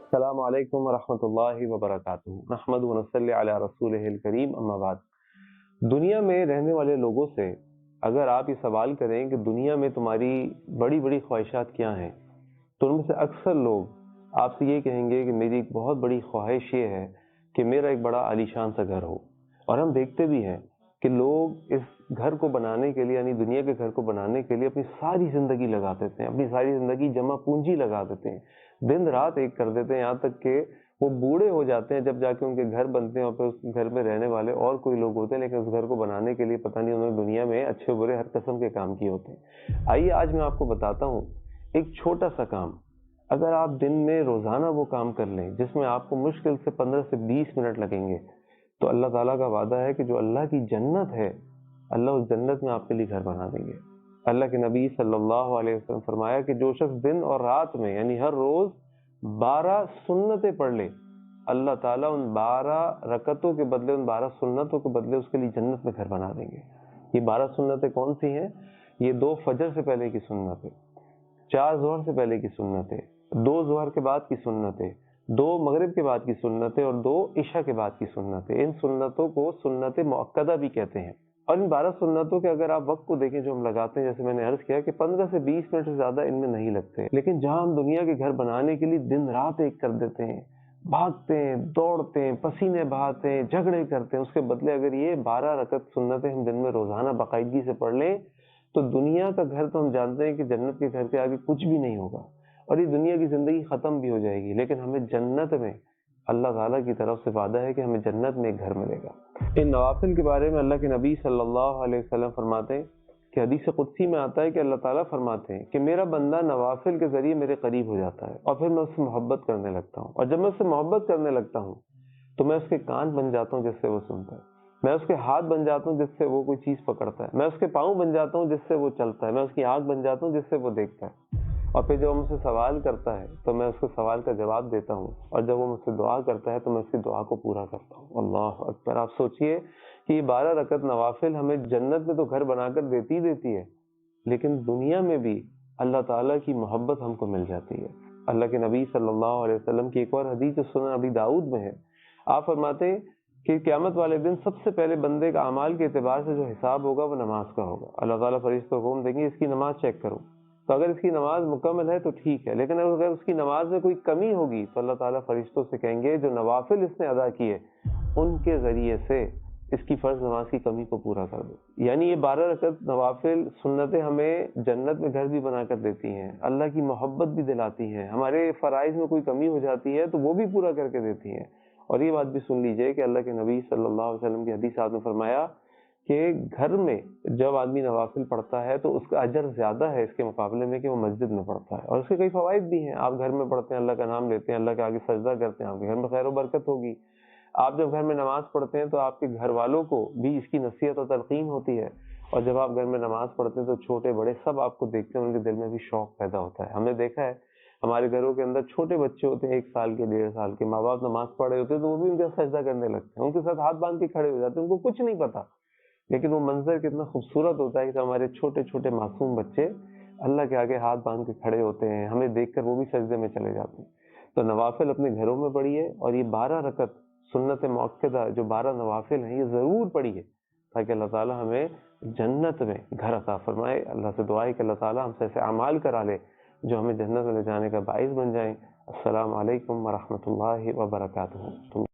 السلام علیکم ورحمۃ اللہ وبرکاتہ۔ نحمد و نصلی علی رسولہ الکریم، اما بعد۔ دنیا میں رہنے والے لوگوں سے اگر آپ یہ سوال کریں کہ دنیا میں تمہاری بڑی بڑی خواہشات کیا ہیں، تو ان میں سے اکثر لوگ آپ سے یہ کہیں گے کہ میری ایک بہت بڑی خواہش یہ ہے کہ میرا ایک بڑا عالیشان سا گھر ہو۔ اور ہم دیکھتے بھی ہیں کہ لوگ اس گھر کو بنانے کے لیے، یعنی دنیا کے گھر کو بنانے کے لیے اپنی ساری زندگی لگا دیتے ہیں، اپنی ساری زندگی جمع پونجی لگا دیتے ہیں، دن رات ایک کر دیتے ہیں، یہاں تک کہ وہ بوڑھے ہو جاتے ہیں جب جا کے ان کے گھر بنتے ہیں، اور پھر اس گھر میں رہنے والے اور کوئی لوگ ہوتے ہیں، لیکن اس گھر کو بنانے کے لیے پتہ نہیں انہوں نے دنیا میں اچھے برے ہر قسم کے کام کیے ہوتے ہیں۔ آئیے آج میں آپ کو بتاتا ہوں ایک چھوٹا سا کام، اگر آپ دن میں روزانہ وہ کام کر لیں جس میں آپ کو مشکل سے 15 سے 20 منٹ لگیں گے، تو اللہ تعالیٰ کا وعدہ ہے کہ جو اللہ کی جنت ہے، اللہ اس جنت میں آپ کے لیے گھر بنا دیں گے۔ اللہ کے نبی صلی اللہ علیہ وسلم فرمایا کہ جو شخص دن اور رات میں یعنی ہر روز 12 سنتیں پڑھ لے، اللہ تعالیٰ ان 12 رکعتوں کے بدلے، ان 12 سنتوں کے بدلے اس کے لیے جنت میں گھر بنا دیں گے۔ یہ 12 سنتیں کون سی ہیں؟ یہ 2 فجر سے پہلے کی سنتیں، 4 ظہر سے پہلے کی سنتیں، 2 ظہر کے بعد کی سنتیں، 2 مغرب کے بعد کی سنتیں، اور 2 عشاء کے بعد کی سنتیں۔ ان سنتوں کو سنت مؤکدہ بھی کہتے ہیں۔ اور ان 12 سنتوں کے اگر آپ وقت کو دیکھیں جو ہم لگاتے ہیں، جیسے میں نے عرض کیا کہ 15 سے 20 منٹ سے زیادہ ان میں نہیں لگتے، لیکن جہاں ہم دنیا کے گھر بنانے کے لیے دن رات ایک کر دیتے ہیں، بھاگتے ہیں، دوڑتے ہیں، پسینے بہاتے ہیں، جھگڑے کرتے ہیں، اس کے بدلے اگر یہ 12 رکعت سنتیں ہم دن میں روزانہ باقاعدگی سے پڑھ لیں تو دنیا کا گھر تو ہم جانتے ہیں کہ جنت کے گھر کے آگے کچھ بھی نہیں ہوگا، اور یہ دنیا کی زندگی ختم بھی ہو جائے گی، لیکن ہمیں جنت میں اللہ تعالیٰ کی طرف سے وعدہ ہے کہ ہمیں جنت میں ایک گھر ملے گا۔ ان نوافل کے بارے میں اللہ کے نبی صلی اللہ علیہ وسلم فرماتے ہیں کہ حدیث قدسی میں آتا ہے کہ اللہ تعالیٰ فرماتے ہیں کہ میرا بندہ نوافل کے ذریعے میرے قریب ہو جاتا ہے، اور پھر میں اس سے محبت کرنے لگتا ہوں، اور جب میں اس سے محبت کرنے لگتا ہوں تو میں اس کے کان بن جاتا ہوں جس سے وہ سنتا ہے، میں اس کے ہاتھ بن جاتا ہوں جس سے وہ کوئی چیز پکڑتا ہے، میں اس کے پاؤں بن جاتا ہوں جس سے وہ چلتا ہے، میں اس کی آنکھ بن جاتا ہوں جس سے وہ دیکھتا ہے، اور پھر جب وہ مجھ سے سوال کرتا ہے تو میں اس کو سوال کا جواب دیتا ہوں، اور جب وہ مجھ سے دعا کرتا ہے تو میں اس کی دعا کو پورا کرتا ہوں۔ اللہ اکبر! آپ سوچئے کہ یہ 12 رکعت نوافل ہمیں جنت میں تو گھر بنا کر دیتی ہے، لیکن دنیا میں بھی اللہ تعالیٰ کی محبت ہم کو مل جاتی ہے۔ اللہ کے نبی صلی اللہ علیہ وسلم کی ایک اور حدیث جو سنن ابی داؤد میں ہے، آپ فرماتے ہیں کہ قیامت والے دن سب سے پہلے بندے کا اعمال کے اعتبار سے جو حساب ہوگا وہ نماز کا ہوگا۔ اللہ تعالیٰ فرشتوں کو حکم دیں گے اس کی نماز چیک کرو، تو اگر اس کی نماز مکمل ہے تو ٹھیک ہے، لیکن اگر اس کی نماز میں کوئی کمی ہوگی تو اللہ تعالیٰ فرشتوں سے کہیں گے جو نوافل اس نے ادا کیے ان کے ذریعے سے اس کی فرض نماز کی کمی کو پورا کر دو۔ یعنی یہ 12 رکعت نوافل سنتیں ہمیں جنت میں گھر بھی بنا کر دیتی ہیں، اللہ کی محبت بھی دلاتی ہیں، ہمارے فرائض میں کوئی کمی ہو جاتی ہے تو وہ بھی پورا کر کے دیتی ہیں۔ اور یہ بات بھی سن لیجئے کہ اللہ کے نبی صلی اللہ علیہ وسلم کی حدیث آپ نے فرمایا کہ گھر میں جب آدمی نوافل پڑھتا ہے تو اس کا اجر زیادہ ہے اس کے مقابلے میں کہ وہ مسجد میں پڑھتا ہے، اور اس کے کئی فوائد بھی ہیں۔ آپ گھر میں پڑھتے ہیں، اللہ کا نام لیتے ہیں، اللہ کے آگے سجدہ کرتے ہیں، آپ کے گھر میں خیر و برکت ہوگی۔ آپ جب گھر میں نماز پڑھتے ہیں تو آپ کے گھر والوں کو بھی اس کی نصیحت اور تلقین ہوتی ہے، اور جب آپ گھر میں نماز پڑھتے ہیں تو چھوٹے بڑے سب آپ کو دیکھتے ہیں، ان کے دل میں بھی شوق پیدا ہوتا ہے۔ ہم نے دیکھا ہے ہمارے گھروں کے اندر چھوٹے بچے ہوتے ہیں، 1 سال کے 1.5 سال کے، ماں باپ نماز پڑھ رہے ہوتے ہیں تو وہ بھی ان کا سجدہ کرنے لگتے ہیں، ان کے ساتھ ہاتھ باندھ کے کھڑے ہو جاتے ہیں، ان کو کچھ نہیں پتا، لیکن وہ منظر کتنا خوبصورت ہوتا ہے کہ ہمارے چھوٹے چھوٹے معصوم بچے اللہ کے آگے ہاتھ باندھ کے کھڑے ہوتے ہیں، ہمیں دیکھ کر وہ بھی سجدے میں چلے جاتے ہیں۔ تو نوافل اپنے گھروں میں پڑھیے، اور یہ 12 رکعت سنت مؤکدہ جو 12 نوافل ہیں یہ ضرور پڑھیے، تاکہ اللہ تعالیٰ ہمیں جنت میں گھر عطا فرمائے۔ اللہ سے دعا ہے کہ اللہ تعالیٰ ہم سے ایسے اعمال کرا لے جو ہمیں جنت میں لے جانے کا باعث بن جائیں۔ السلام علیکم ورحمۃ اللہ وبرکاتہ۔